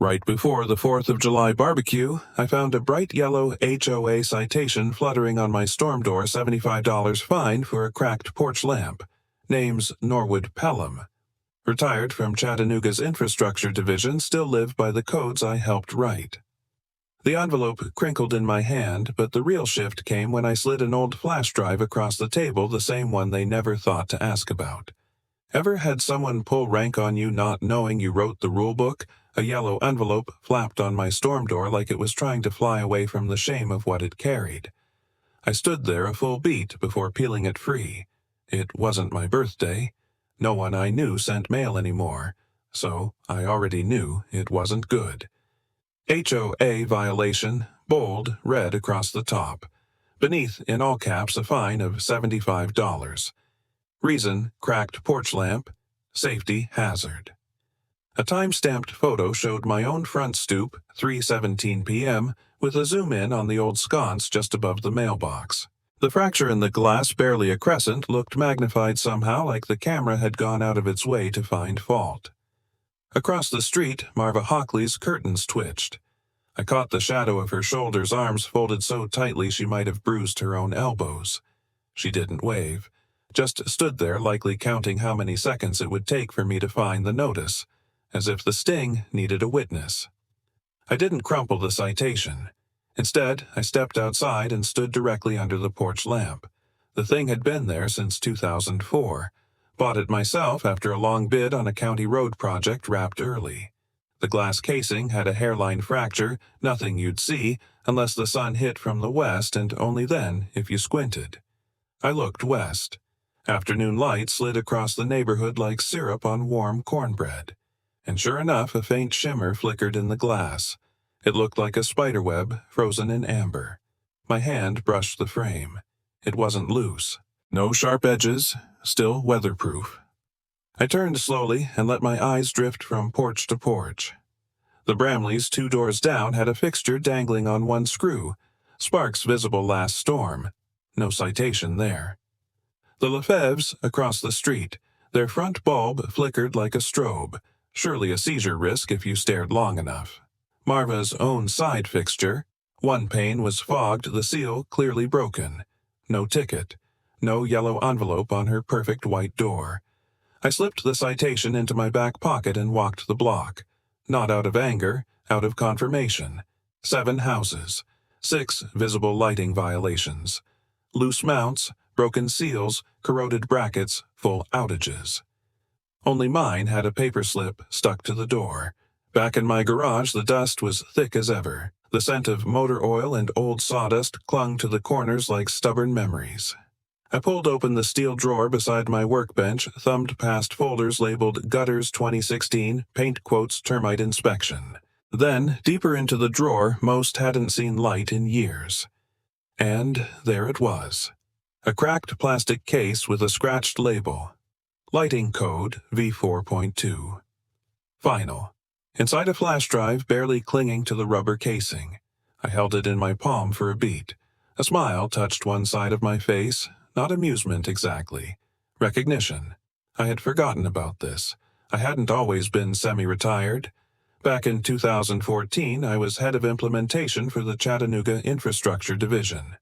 Right before the 4th of July barbecue, I found a bright yellow HOA citation fluttering on my storm door. $75 fine for a cracked porch lamp. Name's Norwood Pelham. Retired from Chattanooga's infrastructure division, still live by the codes I helped write. The envelope crinkled in my hand, but the real shift came when I slid an old flash drive across the table, the same one they never thought to ask about. Ever had someone pull rank on you not knowing you wrote the rulebook? A yellow envelope flapped on my storm door like it was trying to fly away from the shame of what it carried. I stood there a full beat before peeling it free. It wasn't my birthday. No one I knew sent mail anymore, so I already knew it wasn't good. HOA violation, bold, red across the top. Beneath, in all caps, a fine of $75. Reason, cracked porch lamp. Safety hazard. A time-stamped photo showed my own front stoop, 3:17 p.m., with a zoom-in on the old sconce just above the mailbox. The fracture in the glass, barely a crescent, looked magnified somehow, like the camera had gone out of its way to find fault. Across the street, Marva Hockley's curtains twitched. I caught the shadow of her shoulders, arms folded so tightly she might have bruised her own elbows. She didn't wave, just stood there, likely counting how many seconds it would take for me to find the notice, as if the sting needed a witness. I didn't crumple the citation. Instead, I stepped outside and stood directly under the porch lamp. The thing had been there since 2004. Bought it myself after a long bid on a county road project wrapped early. The glass casing had a hairline fracture, nothing you'd see unless the sun hit from the west, and only then if you squinted. I looked west. Afternoon light slid across the neighborhood like syrup on warm cornbread. And sure enough, a faint shimmer flickered in the glass. It looked like a spiderweb frozen in amber. My hand brushed the frame. It wasn't loose. No sharp edges, still weatherproof. I turned slowly and let my eyes drift from porch to porch. The Bramleys 2 doors down had a fixture dangling on one screw, sparks visible last storm. No citation there. The Lefebvres across the street, their front bulb flickered like a strobe, surely a seizure risk if you stared long enough. Marva's own side fixture, one pane was fogged, the seal clearly broken. No ticket. No yellow envelope on her perfect white door. I slipped the citation into my back pocket and walked the block. Not out of anger, out of confirmation. 7 houses. 6 visible lighting violations. Loose mounts, broken seals, corroded brackets, full outages. Only mine had a paper slip stuck to the door. Back in my garage, the dust was thick as ever. The scent of motor oil and old sawdust clung to the corners like stubborn memories. I pulled open the steel drawer beside my workbench, thumbed past folders labeled Gutters 2016, Paint Quotes Termite Inspection. Then, deeper into the drawer most hadn't seen light in years. And there it was. A cracked plastic case with a scratched label. Lighting code V4.2. Final. Inside a flash drive barely clinging to the rubber casing. I held it in my palm for a beat. A smile touched one side of my face. Not amusement exactly. Recognition. I had forgotten about this. I hadn't always been semi-retired. Back in 2014, I was head of implementation for the Chattanooga Infrastructure Division.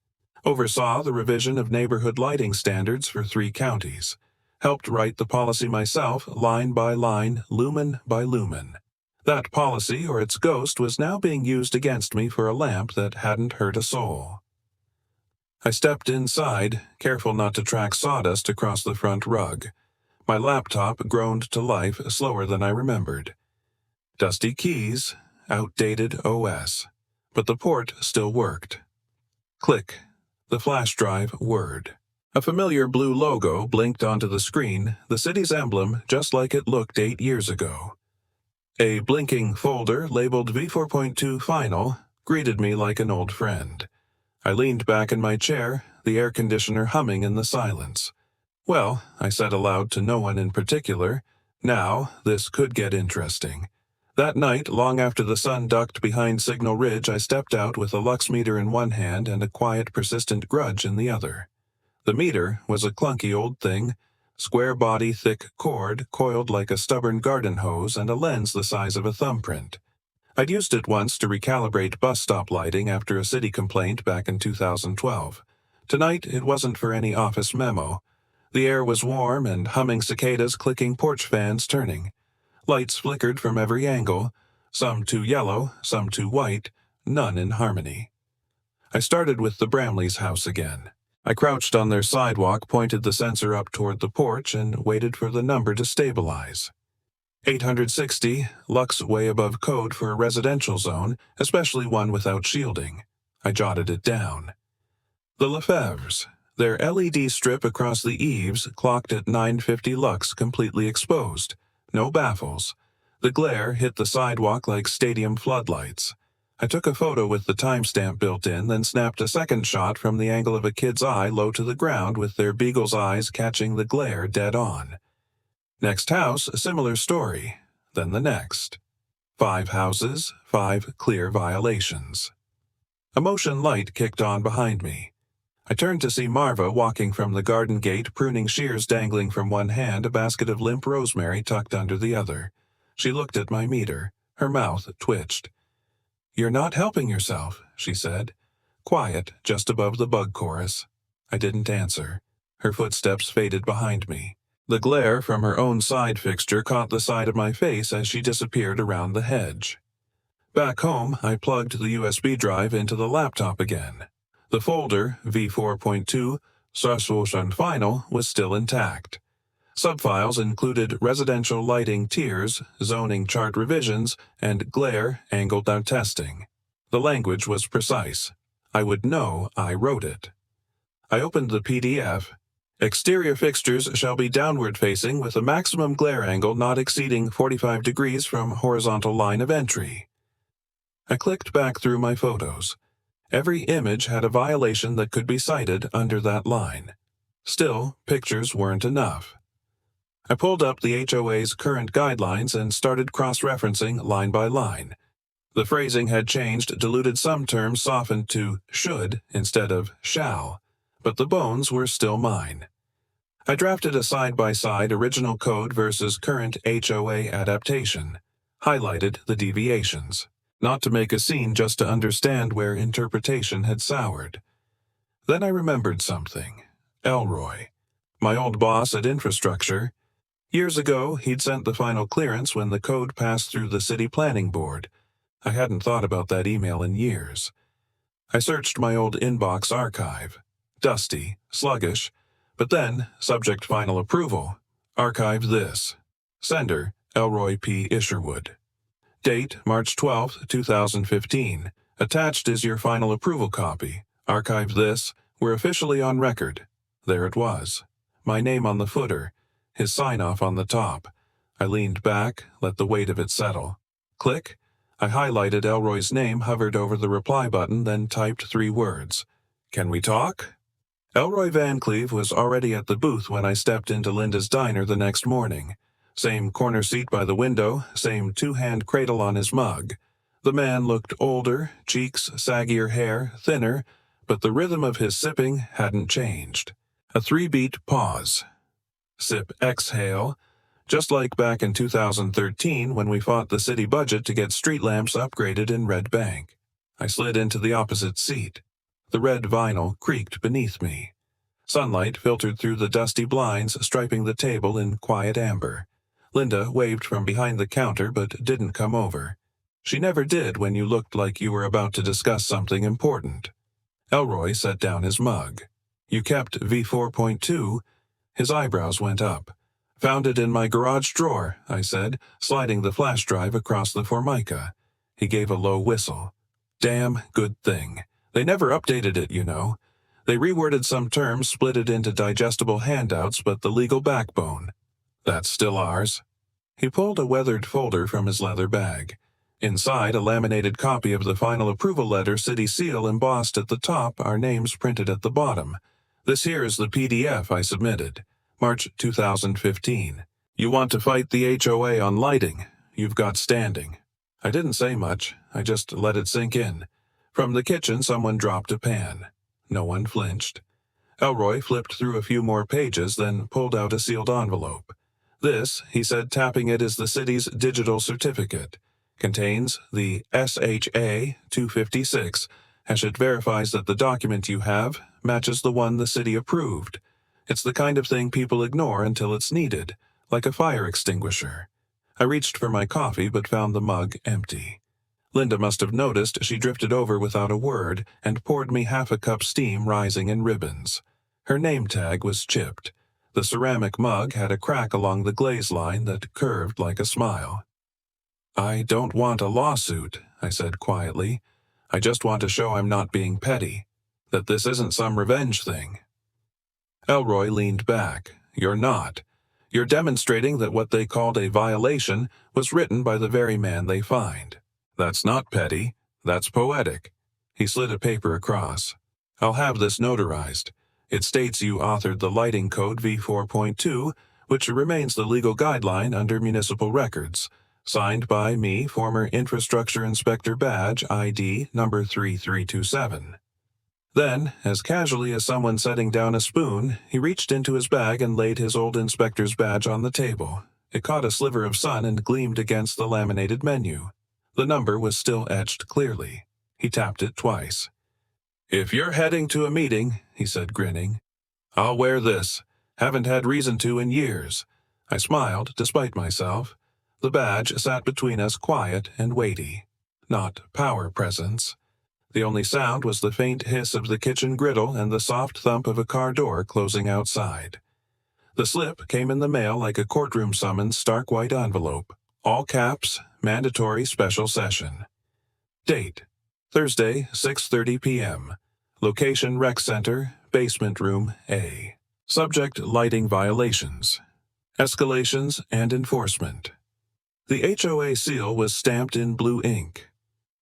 Oversaw the revision of neighborhood lighting standards for 3 counties. Helped write the policy myself, line by line, lumen by lumen. That policy, or its ghost, was now being used against me for a lamp that hadn't hurt a soul. I stepped inside, careful not to track sawdust across the front rug. My laptop groaned to life slower than I remembered. Dusty keys, outdated OS. But the port still worked. Click. The flash drive whirred. A familiar blue logo blinked onto the screen, the city's emblem just like it looked 8 years ago. A blinking folder labeled V4.2 Final greeted me like an old friend. I leaned back in my chair, the air conditioner humming in the silence. Well, I said aloud to no one in particular, now this could get interesting. That night, long after the sun ducked behind Signal Ridge, I stepped out with a lux meter in one hand and a quiet, persistent grudge in the other. The meter was a clunky old thing, square body, thick cord, coiled like a stubborn garden hose, and a lens the size of a thumbprint. I'd used it once to recalibrate bus stop lighting after a city complaint back in 2012. Tonight, it wasn't for any office memo. The air was warm and humming cicadas clicking porch fans turning. Lights flickered from every angle, some too yellow, some too white, none in harmony. I started with the Bramleys' house again. I crouched on their sidewalk, pointed the sensor up toward the porch, and waited for the number to stabilize. 860, lux way above code for a residential zone, especially one without shielding. I jotted it down. The Lefebvres. Their LED strip across the eaves clocked at 950 lux, completely exposed. No baffles. The glare hit the sidewalk like stadium floodlights. I took a photo with the timestamp built in, then snapped a second shot from the angle of a kid's eye low to the ground with their beagle's eyes catching the glare dead on. Next house, a similar story. Then the next. 5 houses, 5 clear violations. A motion light kicked on behind me. I turned to see Marva walking from the garden gate, pruning shears dangling from one hand, a basket of limp rosemary tucked under the other. She looked at my meter. Her mouth twitched. "You're not helping yourself," she said. Quiet, just above the bug chorus. I didn't answer. Her footsteps faded behind me. The glare from her own side fixture caught the side of my face as she disappeared around the hedge. Back home, I plugged the USB drive into the laptop again. The folder, V4.2, Source and Final, was still intact. Subfiles included residential lighting tiers, zoning chart revisions, and glare angled out testing. The language was precise. I would know I wrote it. I opened the PDF. Exterior fixtures shall be downward facing with a maximum glare angle not exceeding 45 degrees from horizontal line of entry. I clicked back through my photos. Every image had a violation that could be cited under that line. Still, pictures weren't enough. I pulled up the HOA's current guidelines and started cross-referencing line by line. The phrasing had changed, diluted some terms softened to should instead of shall, but the bones were still mine. I drafted a side-by-side original code versus current HOA adaptation, highlighted the deviations. Not to make a scene, just to understand where interpretation had soured. Then I remembered something. Elroy, my old boss at infrastructure. Years ago, he'd sent the final clearance when the code passed through the city planning board. I hadn't thought about that email in years. I searched my old inbox archive. Dusty, sluggish, but then, subject final approval. Archive this. Sender, Elroy P. Isherwood. Date, March 12, 2015. Attached is your final approval copy. Archive this. We're officially on record. There it was. My name on the footer. His sign-off on the top. I leaned back, let the weight of it settle. Click. I highlighted Elroy's name, hovered over the reply button, then typed 3 words. Can we talk? Elroy Van Cleve was already at the booth when I stepped into Linda's diner the next morning. Same corner seat by the window, same 2-hand cradle on his mug. The man looked older, cheeks, saggier hair, thinner, but the rhythm of his sipping hadn't changed. A 3-beat pause. Sip, exhale. Just like back in 2013 when we fought the city budget to get street lamps upgraded in Red Bank. I slid into the opposite seat. The red vinyl creaked beneath me. Sunlight filtered through the dusty blinds, striping the table in quiet amber. Linda waved from behind the counter but didn't come over. She never did when you looked like you were about to discuss something important. Elroy set down his mug. You kept V4.2? His eyebrows went up. Found it in my garage drawer, I said, sliding the flash drive across the Formica. He gave a low whistle. Damn good thing. They never updated it, you know. They reworded some terms, split it into digestible handouts, but the legal backbone. That's still ours. He pulled a weathered folder from his leather bag. Inside, a laminated copy of the final approval letter, city seal embossed at the top, our names printed at the bottom. This here is the PDF I submitted. March 2015. You want to fight the HOA on lighting. You've got standing. I didn't say much. I just let it sink in. From the kitchen, someone dropped a pan. No one flinched. Elroy flipped through a few more pages, then pulled out a sealed envelope. This, he said, tapping it, is the city's digital certificate. Contains the SHA 256, as it verifies that the document you have matches the one the city approved. It's the kind of thing people ignore until it's needed, like a fire extinguisher. I reached for my coffee but found the mug empty. Linda must have noticed she drifted over without a word and poured me half a cup, steam rising in ribbons. Her name tag was chipped. The ceramic mug had a crack along the glaze line that curved like a smile. "I don't want a lawsuit," I said quietly. "I just want to show I'm not being petty, that this isn't some revenge thing." Elroy leaned back. "You're not. You're demonstrating that what they called a violation was written by the very man they fined. That's not petty. That's poetic." He slid a paper across. "I'll have this notarized. It states you authored the lighting code V4.2, which remains the legal guideline under municipal records. Signed by me, former Infrastructure Inspector Badge ID number 3327. Then, as casually as someone setting down a spoon, he reached into his bag and laid his old inspector's badge on the table. It caught a sliver of sun and gleamed against the laminated menu. The number was still etched clearly. He tapped it twice. "If you're heading to a meeting," he said, grinning, "I'll wear this. Haven't had reason to in years." I smiled, despite myself. The badge sat between us, quiet and weighty. Not power presence. The only sound was the faint hiss of the kitchen griddle and the soft thump of a car door closing outside. The slip came in the mail like a courtroom summons, stark white envelope. All caps, mandatory special session. Date: Thursday, 6:30 p.m. Location: Rec Center, basement room A. Subject: lighting violations. Escalations and enforcement. The HOA seal was stamped in blue ink.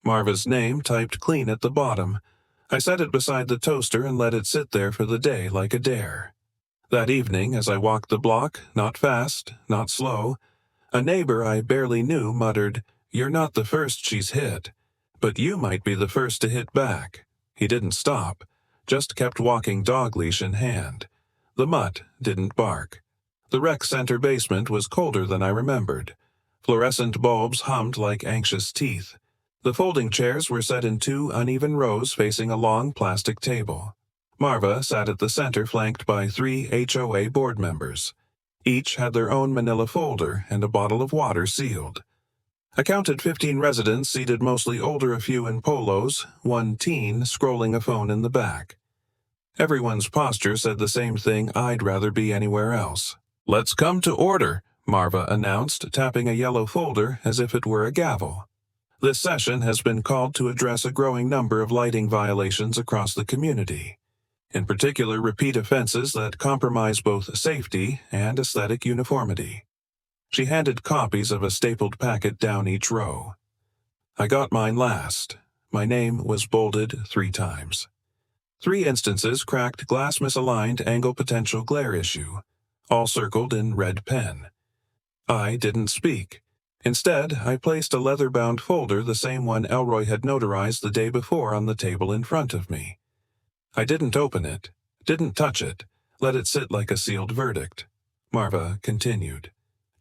Marva's name typed clean at the bottom. I set it beside the toaster and let it sit there for the day like a dare. That evening, as I walked the block, not fast, not slow, a neighbor I barely knew muttered, "You're not the first she's hit, but you might be the first to hit back." He didn't stop, just kept walking, dog leash in hand. The mutt didn't bark. The rec center basement was colder than I remembered. Fluorescent bulbs hummed like anxious teeth. The folding chairs were set in two uneven rows facing a long plastic table. Marva sat at the center, flanked by 3 HOA board members. Each had their own manila folder and a bottle of water sealed. I counted 15 residents seated, mostly older, a few in polos, one teen scrolling a phone in the back. Everyone's posture said the same thing: I'd rather be anywhere else. "Let's come to order," Marva announced, tapping a yellow folder as if it were a gavel. "This session has been called to address a growing number of lighting violations across the community. In particular, repeat offenses that compromise both safety and aesthetic uniformity." She handed copies of a stapled packet down each row. I got mine last. My name was bolded 3 times. 3 instances: cracked glass, misaligned, angle, potential glare issue, all circled in red pen. I didn't speak. Instead, I placed a leather-bound folder, the same one Elroy had notarized the day before, on the table in front of me. I didn't open it, didn't touch it, let it sit like a sealed verdict. Marva continued.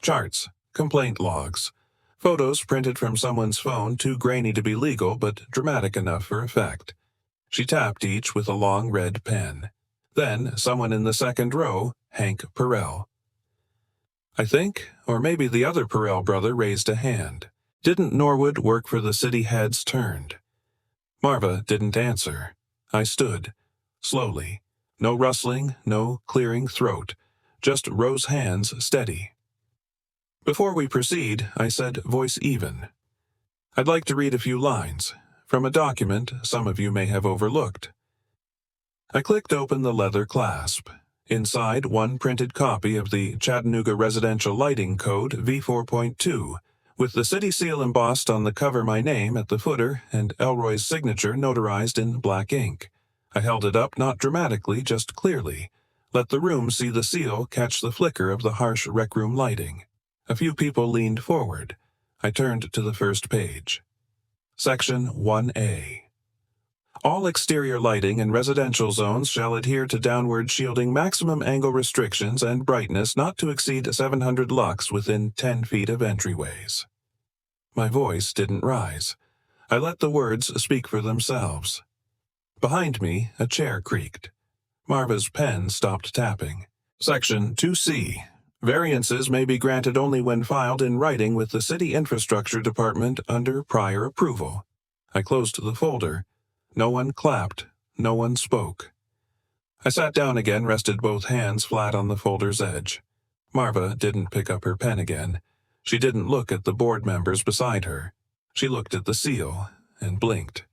Charts, complaint logs, photos printed from someone's phone, too grainy to be legal but dramatic enough for effect. She tapped each with a long red pen. Then someone in the second row, Hank Perrell. I think, or maybe the other Perrell brother, raised a hand. Didn't Norwood work for the city? Heads turned. Marva didn't answer. I stood, slowly. No rustling, no clearing throat, just Rose hands steady. Before we proceed, I said, voice even, "I'd like to read a few lines from a document some of you may have overlooked." I clicked open the leather clasp. Inside, one printed copy of the Chattanooga Residential Lighting Code V4.2, with the city seal embossed on the cover, my name at the footer, and Elroy's signature notarized in black ink. I held it up, not dramatically, just clearly. Let the room see the seal, catch the flicker of the harsh rec room lighting. A few people leaned forward. I turned to the first page. Section 1A. All exterior lighting in residential zones shall adhere to downward shielding maximum angle restrictions and brightness not to exceed 700 lux within 10 feet of entryways. My voice didn't rise. I let the words speak for themselves. Behind me, a chair creaked. Marva's pen stopped tapping. Section 2C. Variances may be granted only when filed in writing with the City Infrastructure Department under prior approval. I closed the folder. No one clapped. No one spoke. I sat down again, rested both hands flat on the folder's edge. Marva didn't pick up her pen again. She didn't look at the board members beside her. She looked at the seal and blinked.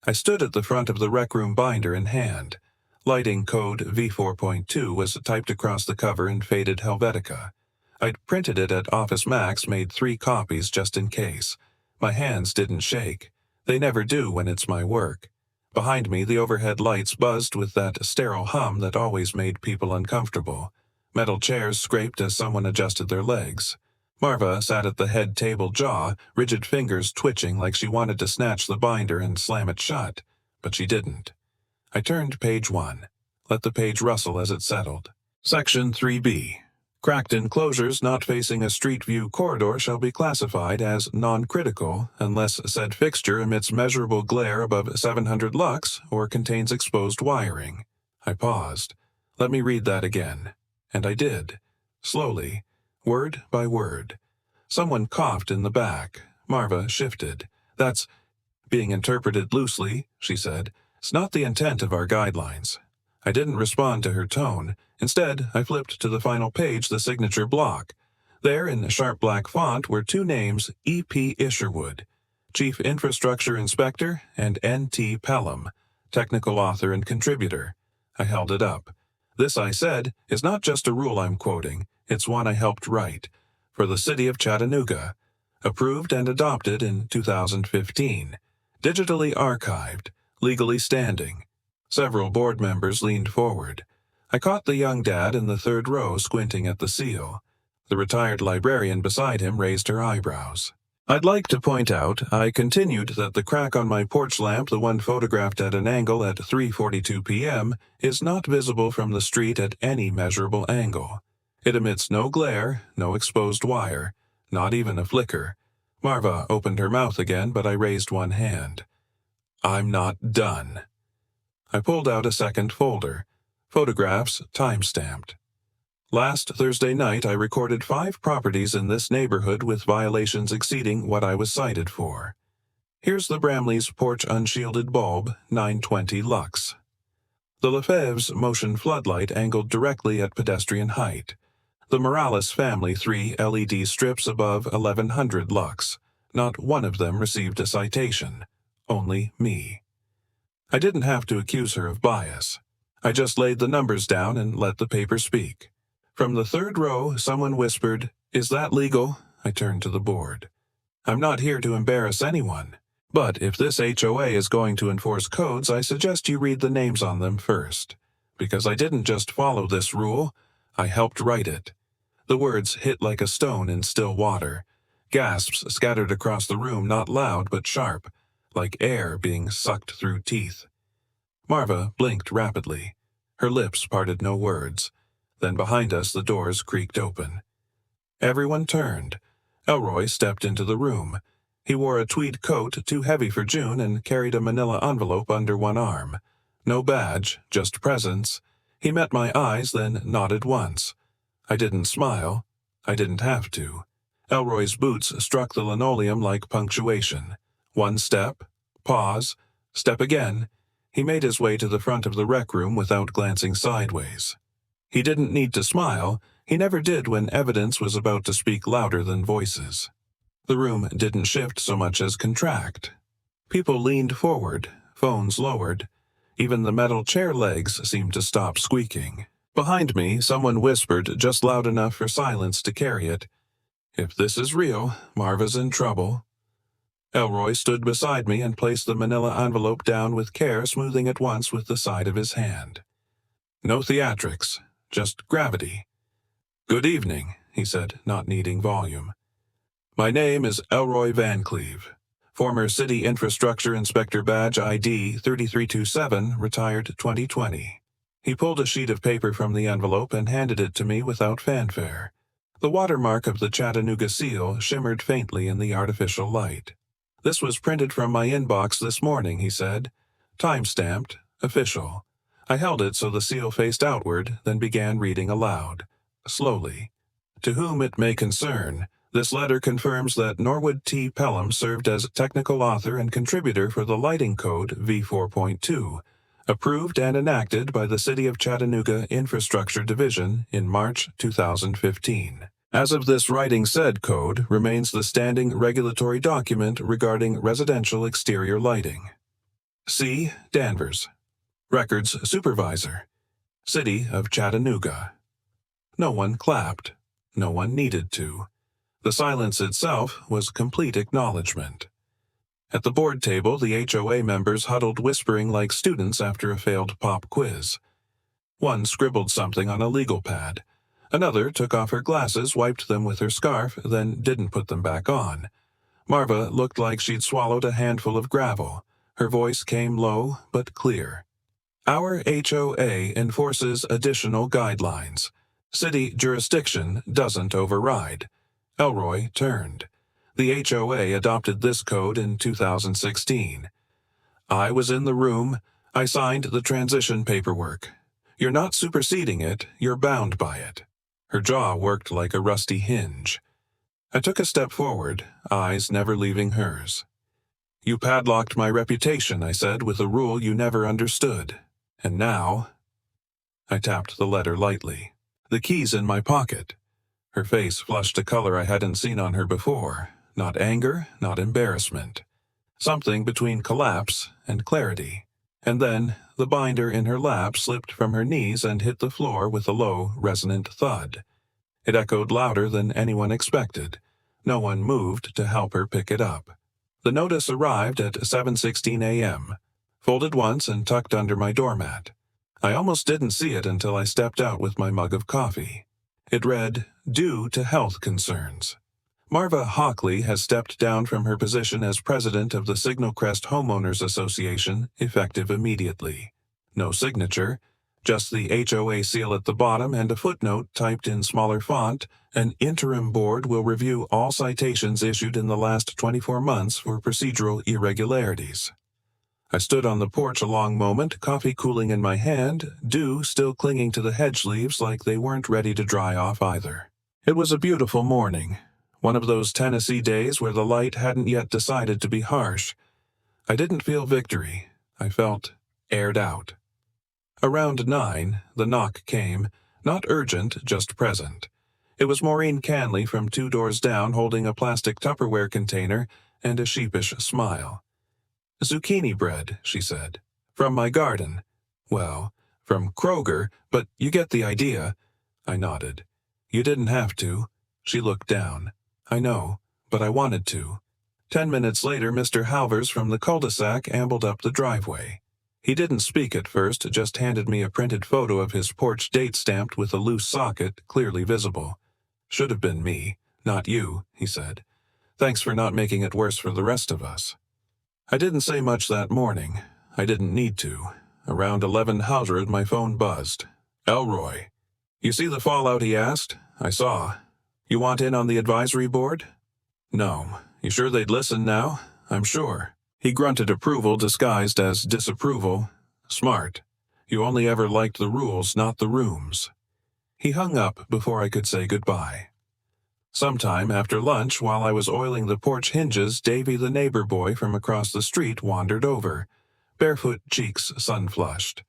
I stood at the front of the rec room binder in hand. Lighting code V4.2 was typed across the cover in faded Helvetica. I'd printed it at Office Max, made 3 copies just in case. My hands didn't shake. They never do when it's my work. Behind me, the overhead lights buzzed with that sterile hum that always made people uncomfortable. Metal chairs scraped as someone adjusted their legs. Marva sat at the head table jaw, rigid fingers twitching like she wanted to snatch the binder and slam it shut, but she didn't. I turned page 1. Let the page rustle as it settled. Section 3B. Cracked enclosures not facing a street view corridor shall be classified as non-critical unless said fixture emits measurable glare above 700 lux or contains exposed wiring. I paused. Let me read that again. And I did. Slowly, word by word. Someone coughed in the back. Marva shifted. That's being interpreted loosely, she said. It's not the intent of our guidelines. I didn't respond to her tone. Instead, I flipped to the final page, the signature block. There, in sharp black font, were 2 names, E.P. Isherwood, Chief Infrastructure Inspector, and N.T. Pelham, Technical Author and Contributor. I held it up. This, I said, is not just a rule I'm quoting. It's one I helped write. For the city of Chattanooga. Approved and adopted in 2015. Digitally archived. Legally standing. Several board members leaned forward. I caught the young dad in the 3rd row squinting at the seal. The retired librarian beside him raised her eyebrows. I'd like to point out, I continued, that the crack on my porch lamp, the one photographed at an angle at 3:42 p.m., is not visible from the street at any measurable angle. It emits no glare, no exposed wire, not even a flicker. Marva opened her mouth again, but I raised one hand. I'm not done. I pulled out a second folder. Photographs time-stamped. Last Thursday night, I recorded 5 properties in this neighborhood with violations exceeding what I was cited for. Here's the Bramley's porch unshielded bulb, 920 lux. The Lefebvre's motion floodlight angled directly at pedestrian height. The Morales family 3 LED strips above 1100 lux. Not one of them received a citation. Only me. I didn't have to accuse her of bias. I just laid the numbers down and let the paper speak. From the 3rd row, someone whispered, "Is that legal?" I turned to the board. I'm not here to embarrass anyone. But if this HOA is going to enforce codes, I suggest you read the names on them first. Because I didn't just follow this rule, I helped write it. The words hit like a stone in still water. Gasps scattered across the room, not loud but sharp, like air being sucked through teeth. Marva blinked rapidly. Her lips parted no words. Then behind us the doors creaked open. Everyone turned. Elroy stepped into the room. He wore a tweed coat too heavy for June and carried a manila envelope under one arm. No badge, just presence. He met my eyes, then nodded once. I didn't smile. I didn't have to. Elroy's boots struck the linoleum like punctuation. One step, pause, step again. He made his way to the front of the rec room without glancing sideways. He didn't need to smile. He never did when evidence was about to speak louder than voices. The room didn't shift so much as contract. People leaned forward, phones lowered. Even the metal chair legs seemed to stop squeaking. Behind me, someone whispered just loud enough for silence to carry it. "If this is real, Marva's in trouble." Elroy stood beside me and placed the manila envelope down with care, smoothing it once with the side of his hand. No theatrics, just gravity. "Good evening," he said, not needing volume. "My name is Elroy Van Cleve, former City Infrastructure Inspector Badge ID 3327, retired 2020. He pulled a sheet of paper from the envelope and handed it to me without fanfare. The watermark of the Chattanooga seal shimmered faintly in the artificial light. "This was printed from my inbox this morning," he said. "Time-stamped, official." I held it so the seal faced outward, then began reading aloud. Slowly. "To whom it may concern, this letter confirms that Norwood T. Pelham served as technical author and contributor for the Lighting Code V4.2, approved and enacted by the City of Chattanooga Infrastructure Division in March 2015. As of this writing, said code remains the standing regulatory document regarding residential exterior lighting. C. Danvers. Records Supervisor. City of Chattanooga." No one clapped. No one needed to. The silence itself was complete acknowledgement. At the board table, the HOA members huddled whispering like students after a failed pop quiz. One scribbled something on a legal pad. Another took off her glasses, wiped them with her scarf, then didn't put them back on. Marva looked like she'd swallowed a handful of gravel. Her voice came low but clear. "Our HOA enforces additional guidelines. City jurisdiction doesn't override." Elroy turned. "The HOA adopted this code in 2016. I was in the room. I signed the transition paperwork. You're not superseding it, you're bound by it." Her jaw worked like a rusty hinge. I took a step forward, eyes never leaving hers. "You padlocked my reputation," I said, "with a rule you never understood. And now—" I tapped the letter lightly. "The key's in my pocket." Her face flushed a color I hadn't seen on her before. Not anger, not embarrassment. Something between collapse and clarity. And then the binder in her lap slipped from her knees and hit the floor with a low, resonant thud. It echoed louder than anyone expected. No one moved to help her pick it up. The notice arrived at 7:16 a.m., folded once and tucked under my doormat. I almost didn't see it until I stepped out with my mug of coffee. It read, "Due to health concerns. Marva Hockley has stepped down from her position as president of the Signal Crest Homeowners Association, effective immediately." No signature, just the HOA seal at the bottom and a footnote typed in smaller font. "An interim board will review all citations issued in the last 24 months for procedural irregularities." I stood on the porch a long moment, coffee cooling in my hand, dew still clinging to the hedge leaves like they weren't ready to dry off either. It was a beautiful morning, one of those Tennessee days where the light hadn't yet decided to be harsh. I didn't feel victory. I felt aired out. Around 9, the knock came, not urgent, just present. It was Maureen Canley from 2 doors down, holding a plastic Tupperware container and a sheepish smile. "Zucchini bread," she said. "From my garden. Well, from Kroger, but you get the idea." I nodded. "You didn't have to." She looked down. "I know, but I wanted to." 10 minutes later, Mr. Halvers from the cul-de-sac ambled up the driveway. He didn't speak at first, just handed me a printed photo of his porch date stamped with a loose socket, clearly visible. "Should have been me, not you," he said. "Thanks for not making it worse for the rest of us." I didn't say much that morning. I didn't need to. Around 1100, my phone buzzed. "Elroy." "You see the fallout?" he asked. I saw. "You want in on the advisory board?" "No. You sure they'd listen now?" "I'm sure." He grunted approval disguised as disapproval. "Smart. You only ever liked the rules, not the rooms." He hung up before I could say goodbye. Sometime after lunch, while I was oiling the porch hinges, Davy the neighbor boy from across the street wandered over, barefoot, cheeks sun-flushed.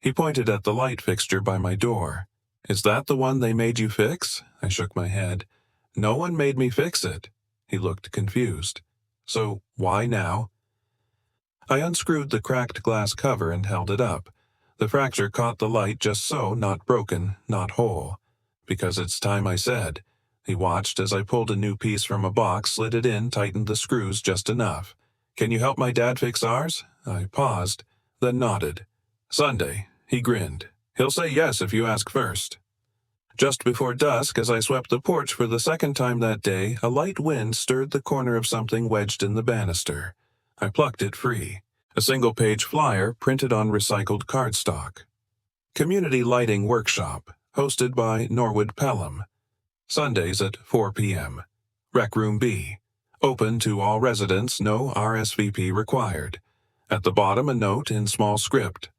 He pointed at the light fixture by my door. "Is that the one they made you fix?" I shook my head. "No one made me fix it." He looked confused. "So why now?" I unscrewed the cracked glass cover and held it up. The fracture caught the light just so, not broken, not whole. "Because it's time I said." He watched as I pulled a new piece from a box, slid it in, tightened the screws just enough. "Can you help my dad fix ours?" I paused, then nodded. "Sunday." He grinned. "He'll say yes if you ask first." Just before dusk, as I swept the porch for the second time that day, a light wind stirred the corner of something wedged in the banister. I plucked it free. A single-page flyer printed on recycled cardstock. Community Lighting Workshop, hosted by Norwood Pelham. Sundays at 4 p.m. Rec Room B. Open to all residents, no RSVP required. At the bottom a note in small script.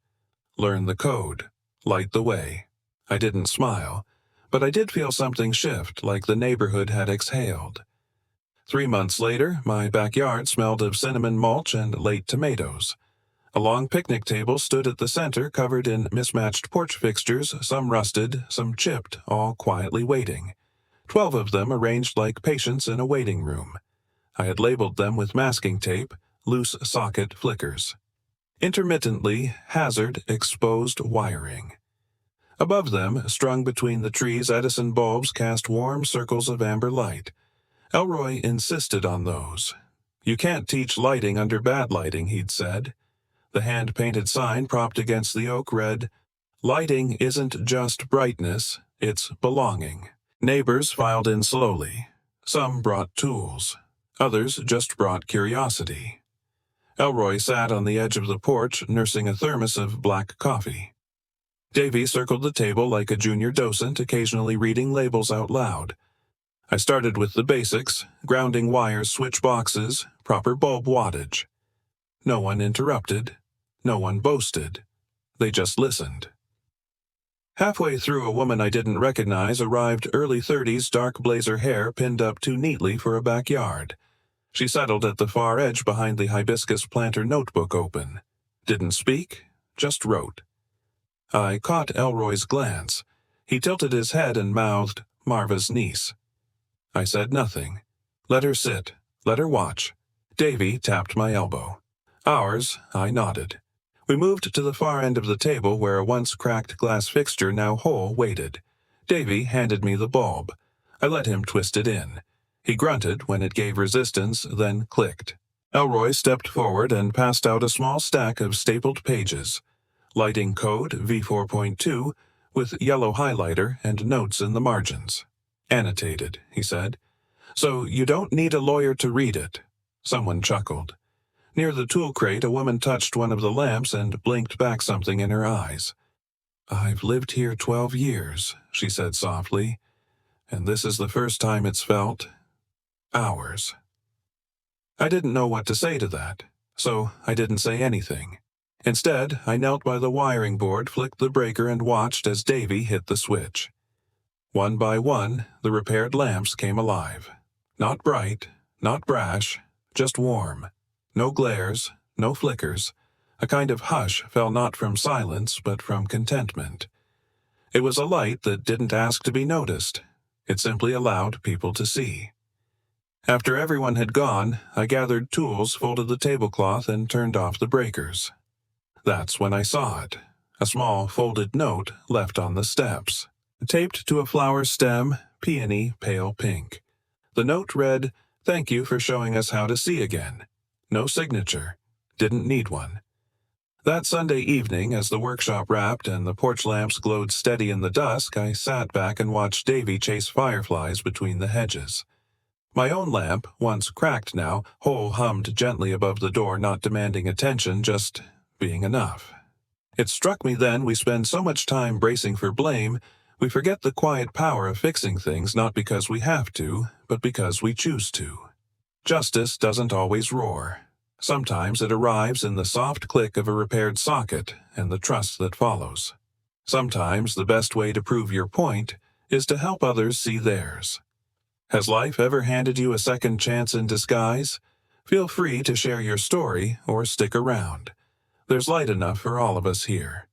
Learn the code. Light the way. I didn't smile, but I did feel something shift, like the neighborhood had exhaled. 3 months later, my backyard smelled of cinnamon mulch and late tomatoes. A long picnic table stood at the center, covered in mismatched porch fixtures, some rusted, some chipped, all quietly waiting. 12 of them arranged like patients in a waiting room. I had labeled them with masking tape, loose socket flickers. Intermittently, hazard exposed wiring. Above them, strung between the trees, Edison bulbs cast warm circles of amber light. Elroy insisted on those. You can't teach lighting under bad lighting, he'd said. The hand-painted sign propped against the oak read, "Lighting isn't just brightness, it's belonging." Neighbors filed in slowly. Some brought tools. Others just brought curiosity. Elroy sat on the edge of the porch, nursing a thermos of black coffee. Davy circled the table like a junior docent, occasionally reading labels out loud. I started with the basics, grounding wires, switch boxes, proper bulb wattage. No one interrupted. No one boasted. They just listened. Halfway through, a woman I didn't recognize arrived, early 30s, dark blazer hair pinned up too neatly for a backyard. She settled at the far edge behind the hibiscus planter notebook open. Didn't speak, just wrote. I caught Elroy's glance. He tilted his head and mouthed, "Marva's niece." I said nothing. Let her sit. Let her watch. Davy tapped my elbow. Ours, I nodded. We moved to the far end of the table where a once cracked glass fixture, now whole, waited. Davy handed me the bulb. I let him twist it in. He grunted when it gave resistance, then clicked. Elroy stepped forward and passed out a small stack of stapled pages. Lighting code V4.2 with yellow highlighter and notes in the margins. Annotated, he said. So you don't need a lawyer to read it. Someone chuckled. Near the tool crate, a woman touched one of the lamps and blinked back something in her eyes. "I've lived here 12 years, she said softly, "and this is the first time it's felt ours." I didn't know what to say to that, so I didn't say anything. Instead, I knelt by the wiring board, flicked the breaker, and watched as Davy hit the switch. One by one, the repaired lamps came alive. Not bright, not brash, just warm. No glares, no flickers. A kind of hush fell not from silence, but from contentment. It was a light that didn't ask to be noticed. It simply allowed people to see. After everyone had gone, I gathered tools, folded the tablecloth, and turned off the breakers. That's when I saw it. A small folded note left on the steps. Taped to a flower stem, peony pale pink. The note read, "Thank you for showing us how to see again." No signature. Didn't need one. That Sunday evening, as the workshop wrapped and the porch lamps glowed steady in the dusk, I sat back and watched Davy chase fireflies between the hedges. My own lamp, once cracked now, whole, hummed gently above the door, not demanding attention, just being enough. It struck me then we spend so much time bracing for blame, we forget the quiet power of fixing things, not because we have to, but because we choose to. Justice doesn't always roar. Sometimes it arrives in the soft click of a repaired socket and the trust that follows. Sometimes the best way to prove your point is to help others see theirs. Has life ever handed you a second chance in disguise? Feel free to share your story or stick around. There's light enough for all of us here.